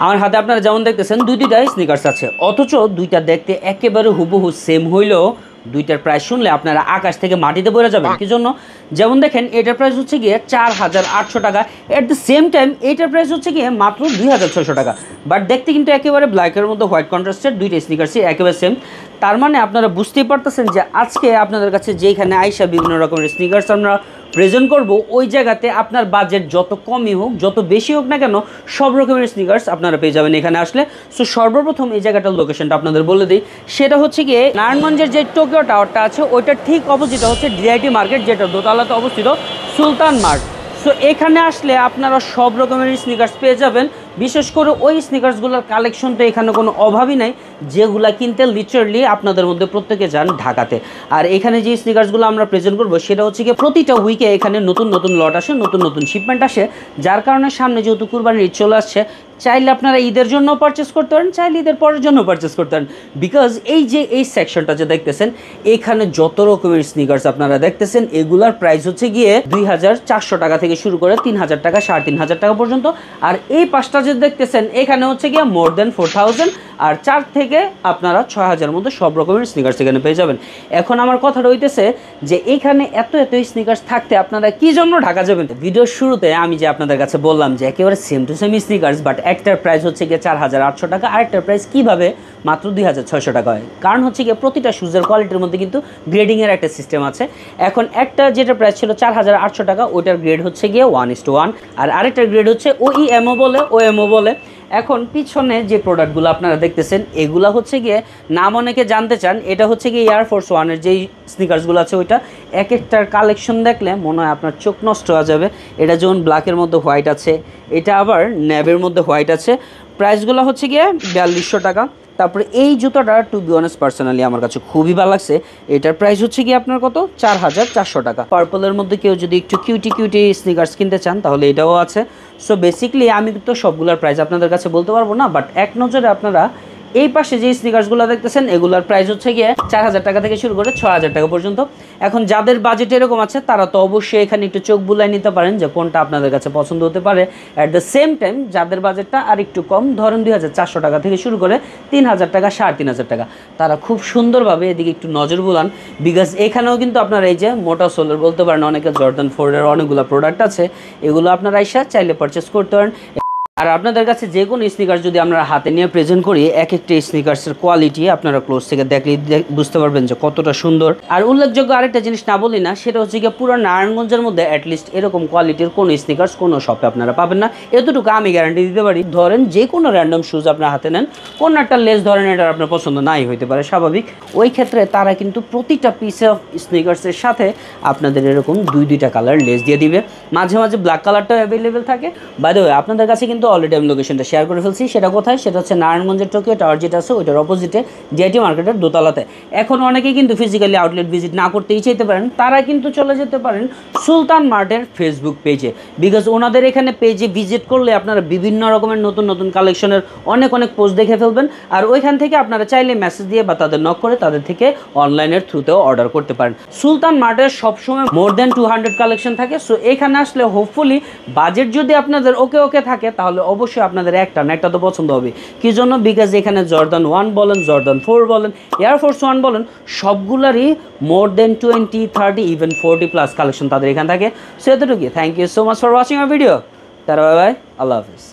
আমার হাতে আপনারা যেমন দেখতেছেন দুইটা স্নিকার্স আছে, অথচ দুইটা দেখতে একেবারে হুবহু সেম হইলেও দুইটার প্রাইস শুনলে আপনারা আকাশ থেকে মাটিতে পড়ে যাবেন। কি জন্য? যেমন দেখেন এটার প্রাইস হচ্ছে গিয়ে 4800 টাকা, এট দ্য সেম টাইম এটার প্রাইস হচ্ছে গিয়ে মাত্র 2600 টাকা। বাট দেখতে কিন্তু একেবারে ব্ল্যাকের মধ্যে হোয়াইট কন্ট্রাস্টের দুইটা স্নিকার্সই একেবারে সেম। তার মানে আপনারা বুঝতেই পারতেছেন যে আজকে আপনাদের কাছে যেখানে আইসা বিভিন্ন রকমের স্নিকার্স আমরা প্রেজেন্ট করব, ওই জায়গাতে আপনার বাজেট যত কমই হোক যত বেশি হোক না কেন সব রকমের স্নিকার্স আপনারা পেয়ে যাবেন এখানে আসলে। সো সর্বপ্রথম এই জায়গাটার লোকেশনটা আপনাদের বলে দিই, সেটা হচ্ছে গিয়ে নারায়ণগঞ্জের যে টোকিও টাওয়ারটা আছে ওইটার ঠিক অপোজিটে হচ্ছে ডিআইটি মার্কেট, যেটা দোতলাতে অবস্থিত সুলতান মার্ট। সো এখানে আসলে আপনারা সব রকমের স্নিকার্স পেয়ে যাবেন। বিশেষ করে ওই স্নিকার্সগুলোর কালেকশন তো এখানে কোনো অভাবই নাই, যেগুলা কিনতে লিটারালি আপনাদের মধ্যে প্রত্যেকে যান ঢাকাতে। আর এখানে যে স্নিকার্সগুলো আমরা প্রেজেন্ট করবো সেটা হচ্ছে কি প্রতিটা উইকে এখানে নতুন নতুন লট আসে, নতুন নতুন শিপমেন্ট আসে, যার কারণে সামনে যেহেতু কুরবানির ঈদ চলে আসছে, চাইলে আপনারা ঈদের জন্য পারচেস করতে পারেন, চাইলে ঈদের পরের জন্য পারচেস করতে পারেন। বিকজ এই যে এই সেকশনটা যে দেখতেছেন এখানে যত রকমের স্নিকার্স আপনারা দেখতেছেন এগুলার প্রাইস হচ্ছে গিয়ে 2400 টাকা থেকে শুরু করে 3000 টাকা 3500 টাকা পর্যন্ত। আর এই পাঁচটা যে দেখতেছেন এখানে হচ্ছে গিয়ে মোর দেন 4000, আর 4 থেকে আপনারা 6000 মধ্যে সব রকমের স্নিকার্স এখানে পেয়ে যাবেন। এখন আমার কথা রইতেছে যে এখানে এত স্নিকার্স থাকতে আপনারা কি জন্য ঢাকা যাবেন? ভিডিওর শুরুতে আমি যে আপনাদের কাছে বললাম যে একেবারে same to same sneakers, but একটার প্রাইস হচ্ছে গিয়ে 4800 টাকা, আরেকটার প্রাইস কীভাবে মাত্র 2600 টাকা হয়। কারণ হচ্ছে গিয়ে প্রতিটা শুজের কোয়ালিটির মধ্যে কিন্তু গ্রেডিংয়ের একটা সিস্টেম আছে। এখন একটা যেটা প্রাইস ছিল 4800 টাকা ওইটার গ্রেড হচ্ছে গিয়ে 1:1, আর আরেকটার গ্রেড হচ্ছে OEMO বলে, OMO বলে। এখন পিছনে যে প্রোডাক্টগুলো আপনারা দেখতেছেন এগুলা হচ্ছে গিয়ে নাম অনেকে জানতে চান, এটা হচ্ছে গিয়ে এয়ারফোর্স ওয়ানের যেই স্নিকার্সগুলো আছে ওইটা এক একটার কালেকশন দেখলে মনে হয় আপনার চোখ নষ্ট হয়ে যাবে। এটা যেমন ব্ল্যাকের মধ্যে হোয়াইট আছে, এটা আবার ন্যাবের মধ্যে হোয়াইট আছে। প্রাইসগুলো হচ্ছে গিয়ে 4200 টাকা। তারপরে এই জুতোটা টু বি অনেস্ট পার্সোনালি আমার কাছে খুবই ভালো লাগছে, এটার প্রাইস হচ্ছে কি আপনার কত 4400 টাকা। পার্পলের মধ্যে কেউ যদি একটু কিউটি স্নিকার্স কিনতে চান তাহলে এটাও আছে। সো বেসিক্যালি আমি তো সবগুলোর প্রাইস আপনাদের কাছে বলতে পারবো না, বাট এক নজরে আপনারা এই পাশে যে স্নিকার্সগুলো দেখতেছেন এগুলোর প্রাইস হচ্ছে গিয়ে 4000 টাকা থেকে শুরু করে 6000 টাকা পর্যন্ত। এখন যাদের বাজেট এরকম আছে তারা তো অবশ্যই এখানে একটু চোখ বুলাই নিতে পারেন যে কোনটা আপনাদের কাছে পছন্দ হতে পারে। অ্যাট দ্য সেম টাইম যাদের বাজেটটা আর একটু কম, ধরেন 2400 টাকা থেকে শুরু করে 3000 টাকা 3500 টাকা, তারা খুব সুন্দরভাবে এদিকে একটু নজর বুলান। বিকজ এখানেও কিন্তু আপনারা এই যে মোটা সোলের বলতে পারেন অনেকে জর্দান 4-এর অনেকগুলো প্রোডাক্ট আছে, এগুলো আপনারা এসে চাইলে পারচেস করতে পারেন। আর আপনাদের কাছে যে কোনো স্নিকার্স যদি আমরা হাতে নিয়ে প্রেজেন্ট করি, এক একটা স্নিকার্সের কোয়ালিটি আপনারা ক্লোজ থেকে দেখলেই বুঝতে পারবেন যে কতটা সুন্দর। আর উল্লেখযোগ্য আরেকটা জিনিস না বলি না, সেটা হচ্ছে গিয়ে পুরো নারায়ণগঞ্জের মধ্যে অ্যাটলিস্ট এরকম কোয়ালিটির কোনো স্নিকার্স কোনো শপে আপনারা পাবেন না, এতটুকু আমি গ্যারান্টি দিতে পারি। ধরেন যে কোনো র্যান্ডম শুজ আপনার হাতে নেন, কোনো একটা লেস ধরেন এটা আপনার পছন্দ নাই হইতে পারে, স্বাভাবিক। ওই ক্ষেত্রে তারা কিন্তু প্রতিটা পিস অফ স্নিকার্সের সাথে আপনাদের এরকম দুইটা কালার লেস দিয়ে দিবে, মাঝে মাঝে ব্ল্যাক কালারটাও অ্যাভেলেবেল থাকে। বাই দ্য ওয়ে আপনাদের কাছে কিন্তু অলরেডি আমি লোকেশনটা শেয়ার করে ফেলছি, সেটা কোথায়? সেটা হচ্ছে নারায়ণগঞ্জের টোকিও টাওয়ার যেটা আছে ওইটার অপোজিটে ডিআইটি মার্কেটের দোতলাতে। এখন অনেকেই কিন্তু ফিজিক্যালি আউটলেট ভিজিট না করতেই চাইতে পারেন, তারা কিন্তু চলে যেতে পারেন সুলতান মার্টের ফেসবুক পেজে। বিকজ ওনাদের এখানে পেজে ভিজিট করলে আপনারা বিভিন্ন রকমের নতুন নতুন কালেকশনের অনেক পোস্ট দেখে ফেলবেন, আর ওইখান থেকে আপনারা চাইলে মেসেজ দিয়ে বা তাদের নক করে তাদের থেকে অনলাইনের থ্রুতেও অর্ডার করতে পারেন। সুলতান মার্টের সবসময় মোর দেন 200 কালেকশন থাকে। সো এখানে আসলে হোপফুলি বাজেট যদি আপনাদের ওকে থাকে তাহলে অবশ্যই আপনাদের একটা না একটা তো পছন্দ হবে। কি জন্য? বিকজ এখানে জর্দান 1 বলেন, জর্দান 4 বলেন, এয়ারফোর্স 1 বলেন, সবগুলারই মোর দেন 20, 30, ইভেন 40+ কালেকশন তাদের এখানে থাকে। সো এতটুকু। Thank you so much for watching our video. তারা বাই বাই, আল্লাহ হাফিজ।